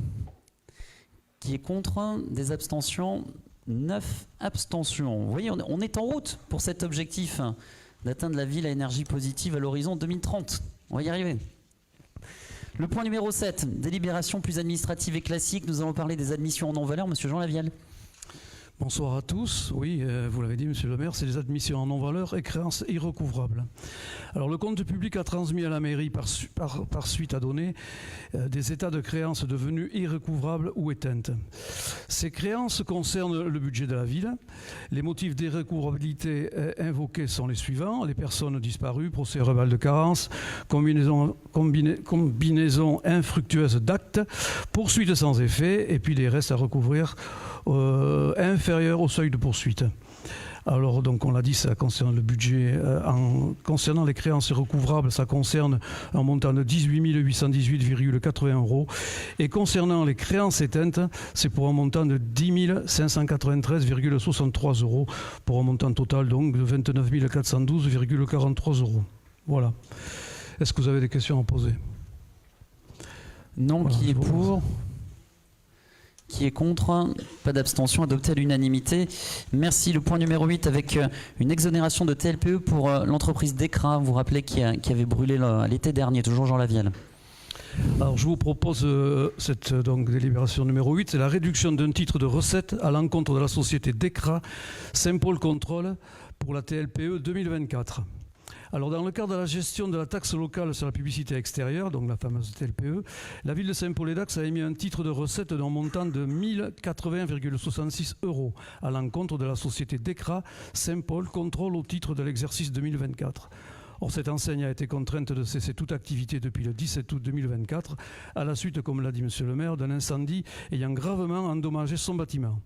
Qui est contre? Des abstentions? 9 abstentions. Vous voyez, on est en route pour cet objectif d'atteindre la ville à énergie positive à l'horizon 2030. On va y arriver. Le point numéro 7, délibération plus administrative et classique. Nous allons parler des admissions en non-valeur. Monsieur Jean Lavielle. Bonsoir à tous. Oui, vous l'avez dit, monsieur le maire, c'est les admissions en non-valeur et créances irrecouvrables. Alors, le compte public a transmis à la mairie par suite à donner des états de créances devenues irrecouvrables ou éteintes. Ces créances concernent le budget de la ville. Les motifs d'irrecouvrabilité invoqués sont les suivants: les personnes disparues, procès verbal de carence, combinaison infructueuse d'actes, poursuite sans effet, et puis les restes à recouvrir inférieur au seuil de poursuite. Alors, donc, on l'a dit, ça concerne le budget. Concernant les créances recouvrables, ça concerne un montant de 18 818,80 €. Et concernant les créances éteintes, c'est pour un montant de 10 593,63 €, pour un montant total donc de 29 412,43 €. Voilà. Est-ce que vous avez des questions à poser? Non. Voilà, qui est pour? Qui est contre? Pas d'abstention, adopté à l'unanimité. Merci. Le point numéro 8 avec une exonération de TLPE pour l'entreprise DECRA, vous vous rappelez, qui avait brûlé l'été dernier, toujours Jean Lavielle. Alors, je vous propose cette délibération numéro 8, c'est la réduction d'un titre de recette à l'encontre de la société DECRA Saint-Paul Contrôle pour la TLPE 2024. Alors, dans le cadre de la gestion de la taxe locale sur la publicité extérieure, donc la fameuse TLPE, la ville de Saint-Paul-les-Dax a émis un titre de recette d'un montant de 1 080,66 € à l'encontre de la société DECRA Saint-Paul Contrôle au titre de l'exercice 2024. Or, cette enseigne a été contrainte de cesser toute activité depuis le 17 août 2024, à la suite, comme l'a dit monsieur le maire, d'un incendie ayant gravement endommagé son bâtiment.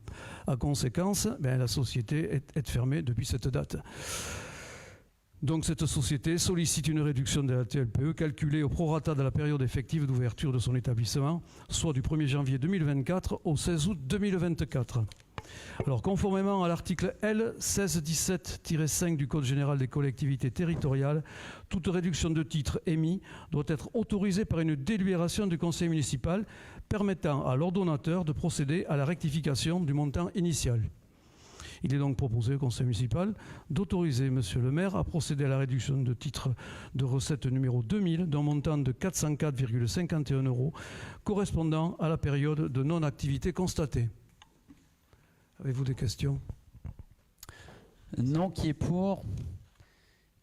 À conséquence, la société est fermée depuis cette date. Donc cette société sollicite une réduction de la TLPE calculée au prorata de la période effective d'ouverture de son établissement, soit du 1er janvier 2024 au 16 août 2024. Alors, conformément à l'article L 1617-5 du Code général des collectivités territoriales, toute réduction de titre émis doit être autorisée par une délibération du conseil municipal permettant à l'ordonnateur de procéder à la rectification du montant initial. Il est donc proposé au conseil municipal d'autoriser monsieur le maire à procéder à la réduction de titre de recette numéro 2000 d'un montant de 404,51 € correspondant à la période de non-activité constatée. Avez-vous des questions? Non. Qui est pour?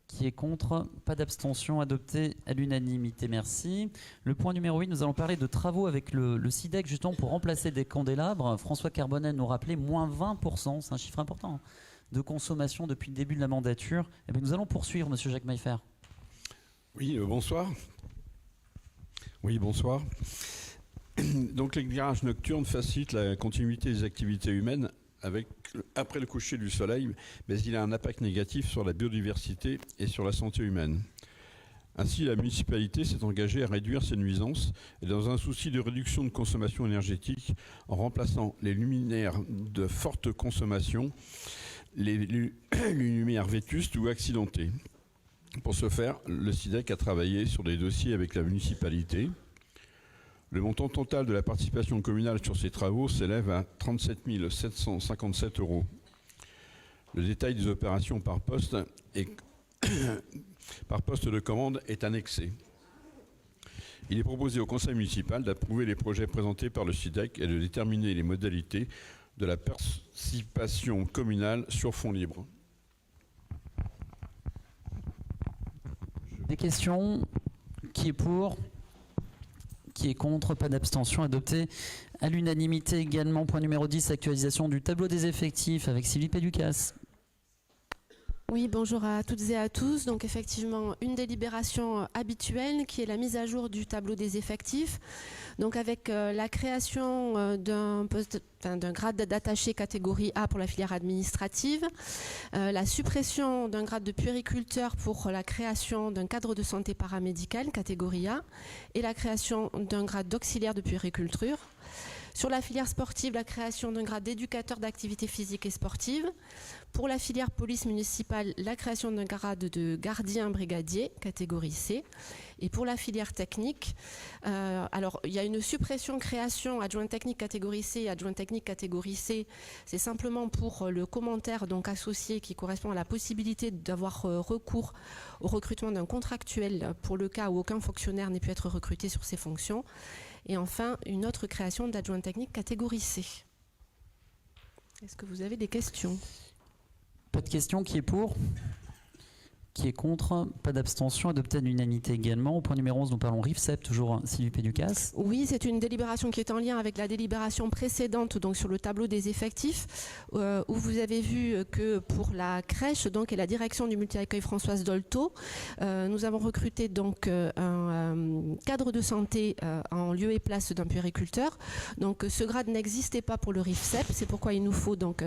Qui est contre? Pas d'abstention, adopté à l'unanimité. Merci. Le point numéro 8, nous allons parler de travaux avec le SIDEC, justement pour remplacer des candélabres. François Carbonel nous rappelait moins 20%, c'est un chiffre important, hein, de consommation depuis le début de la mandature. Et bien, nous allons poursuivre, monsieur Jacques Maillefer. Oui, bonsoir. Oui, bonsoir. Donc l'éclairage nocturne facilite la continuité des activités humaines après le coucher du soleil, mais il a un impact négatif sur la biodiversité et sur la santé humaine. Ainsi, la municipalité s'est engagée à réduire ces nuisances et dans un souci de réduction de consommation énergétique en remplaçant les luminaires de forte consommation, les lumières vétustes ou accidentées. Pour ce faire, le SIDEC a travaillé sur des dossiers avec la municipalité. Le montant total de la participation communale sur ces travaux s'élève à 37 757 €. Le détail des opérations par poste de commande est annexé. Il est proposé au conseil municipal d'approuver les projets présentés par le SIDEC et de déterminer les modalités de la participation communale sur fonds libres. Des questions? Qui est pour? Qui est contre? Pas d'abstention. Adopté à l'unanimité également. Point numéro 10, actualisation du tableau des effectifs avec Sylvie Péducas. Oui, bonjour à toutes et à tous. Donc effectivement, une délibération habituelle qui est la mise à jour du tableau des effectifs. Donc avec la création d'un grade d'attaché catégorie A pour la filière administrative, la suppression d'un grade de puériculteur pour la création d'un cadre de santé paramédical catégorie A et la création d'un grade d'auxiliaire de puériculture. Sur la filière sportive, la création d'un grade d'éducateur d'activité physique et sportive. Pour la filière police municipale, la création d'un grade de gardien brigadier, catégorie C. Et pour la filière technique, alors il y a une suppression-création adjoint technique catégorie C et adjoint technique catégorie C. C'est simplement pour le commentaire donc associé qui correspond à la possibilité d'avoir recours au recrutement d'un contractuel pour le cas où aucun fonctionnaire n'ait pu être recruté sur ces fonctions. Et enfin, une autre création d'adjoint technique catégorie C. Est-ce que vous avez des questions? Pas de questions. Qui est pour? Qui est contre? Pas d'abstention. Adopté à l'unanimité également. Au point numéro 11, nous parlons RIFSEP, toujours Sylvie Péducas. Oui, c'est une délibération qui est en lien avec la délibération précédente, donc sur le tableau des effectifs, où vous avez vu que pour la crèche donc, et la direction du multi-accueil Françoise Dolto, nous avons recruté donc un cadre de santé en lieu et place d'un puériculteur. Donc ce grade n'existait pas pour le RIFSEP, c'est pourquoi il nous faut donc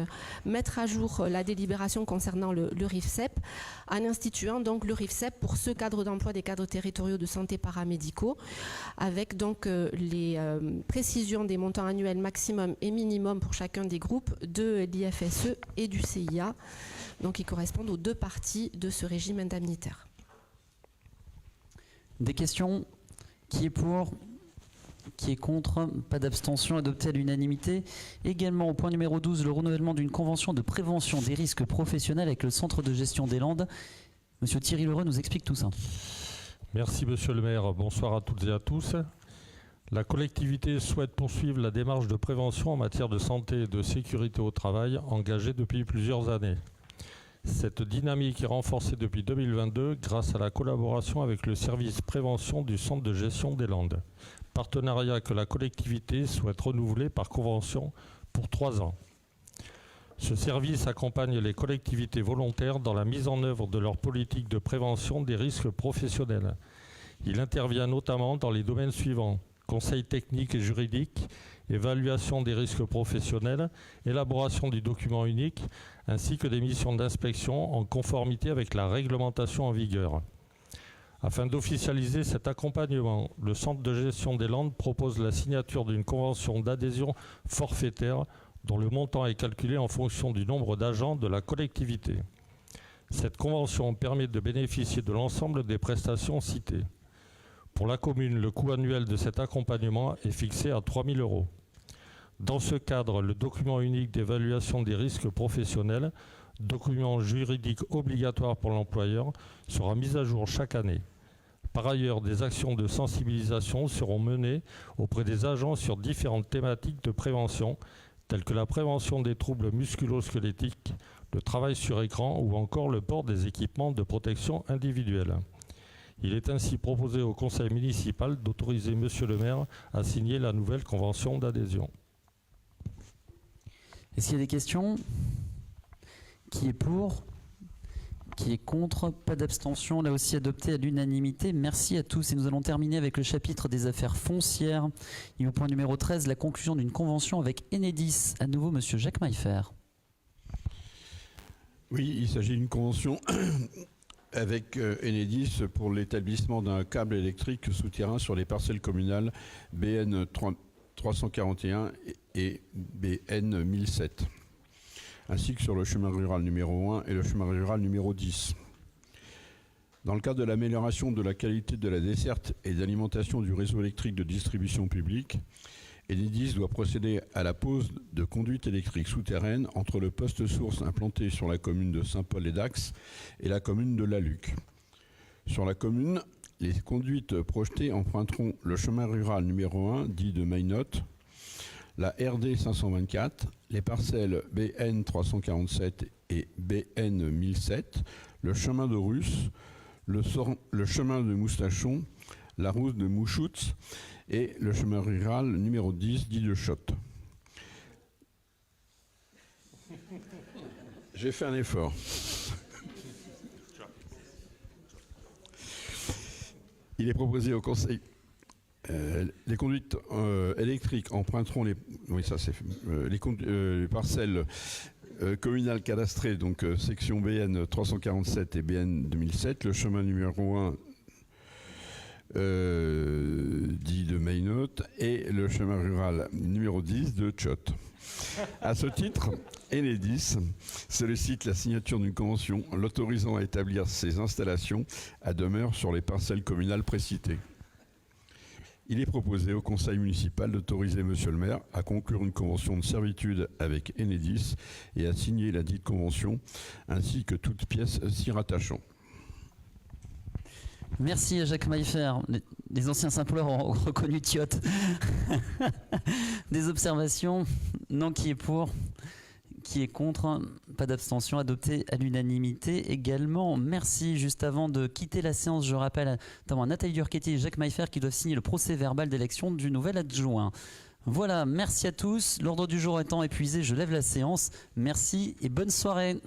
mettre à jour la délibération concernant le RIFSEP, en instituant donc le RIFSEP pour ce cadre d'emploi des cadres territoriaux de santé paramédicaux, avec donc les précisions des montants annuels maximum et minimum pour chacun des groupes de l'IFSE et du CIA, donc qui correspondent aux deux parties de ce régime indemnitaire. Des questions? Qui est pour? Qui est contre? Pas d'abstention. Adopté à l'unanimité. Également au point numéro 12, le renouvellement d'une convention de prévention des risques professionnels avec le Centre de gestion des Landes. Monsieur Thierry Lheureux nous explique tout ça. Merci Monsieur le maire. Bonsoir à toutes et à tous. La collectivité souhaite poursuivre la démarche de prévention en matière de santé et de sécurité au travail engagée depuis plusieurs années. Cette dynamique est renforcée depuis 2022 grâce à la collaboration avec le service prévention du Centre de gestion des Landes. Partenariat que la collectivité souhaite renouveler par convention pour 3 ans. Ce service accompagne les collectivités volontaires dans la mise en œuvre de leur politique de prévention des risques professionnels. Il intervient notamment dans les domaines suivants: conseil technique et juridique, évaluation des risques professionnels, élaboration du document unique, ainsi que des missions d'inspection en conformité avec la réglementation en vigueur. Afin d'officialiser cet accompagnement, le Centre de gestion des Landes propose la signature d'une convention d'adhésion forfaitaire dont le montant est calculé en fonction du nombre d'agents de la collectivité. Cette convention permet de bénéficier de l'ensemble des prestations citées. Pour la commune, le coût annuel de cet accompagnement est fixé à 3 000 €. Dans ce cadre, le document unique d'évaluation des risques professionnels, document juridique obligatoire pour l'employeur, sera mis à jour chaque année. Par ailleurs, des actions de sensibilisation seront menées auprès des agents sur différentes thématiques de prévention, telles que la prévention des troubles musculo-squelettiques, le travail sur écran ou encore le port des équipements de protection individuelle. Il est ainsi proposé au conseil municipal d'autoriser Monsieur le maire à signer la nouvelle convention d'adhésion. Est-ce qu'il y a des questions? Qui est pour? Qui est contre? Pas d'abstention. Là aussi adopté à l'unanimité. Merci à tous. Et nous allons terminer avec le chapitre des affaires foncières. Et au point numéro 13, la conclusion d'une convention avec Enedis. À nouveau, Monsieur Jacques Maillefer. Oui, il s'agit d'une convention avec Enedis pour l'établissement d'un câble électrique souterrain sur les parcelles communales BN 341 et BN 1007, ainsi que sur le chemin rural numéro 1 et le chemin rural numéro 10. Dans le cadre de l'amélioration de la qualité de la desserte et d'alimentation du réseau électrique de distribution publique, Enedis doit procéder à la pose de conduites électriques souterraines entre le poste source implanté sur la commune de Saint-Paul-et-Dax et la commune de Laluc. Sur la commune, les conduites projetées emprunteront le chemin rural numéro 1, dit de Maynotte, la RD 524, les parcelles BN 347 et BN 1007, le chemin de Russe, le chemin de Moustachon, la route de Mouchoutz et le chemin rural numéro 10, dit de Chott. J'ai fait un effort. Il est proposé au Conseil. Les conduites électriques emprunteront les parcelles communales cadastrées, donc section BN 347 et BN 2007, le chemin numéro 1 dit de Maynotte et le chemin rural numéro 10 de Chott. À ce titre, Enedis sollicite la signature d'une convention l'autorisant à établir ses installations à demeure sur les parcelles communales précitées. Il est proposé au conseil municipal d'autoriser monsieur le maire à conclure une convention de servitude avec Enedis et à signer la dite convention, ainsi que toute pièce s'y rattachant. Merci Jacques Maillefer. Les anciens Saint-Pauleurs ont reconnu Thiot. Des observations? Non, qui est pour? Qui est contre? Pas d'abstention, adopté à l'unanimité également. Merci. Juste avant de quitter la séance, je rappelle notamment Nathalie Durchetti et Jacques Maillefer qui doivent signer le procès verbal d'élection du nouvel adjoint. Voilà, merci à tous. L'ordre du jour étant épuisé, je lève la séance. Merci et bonne soirée.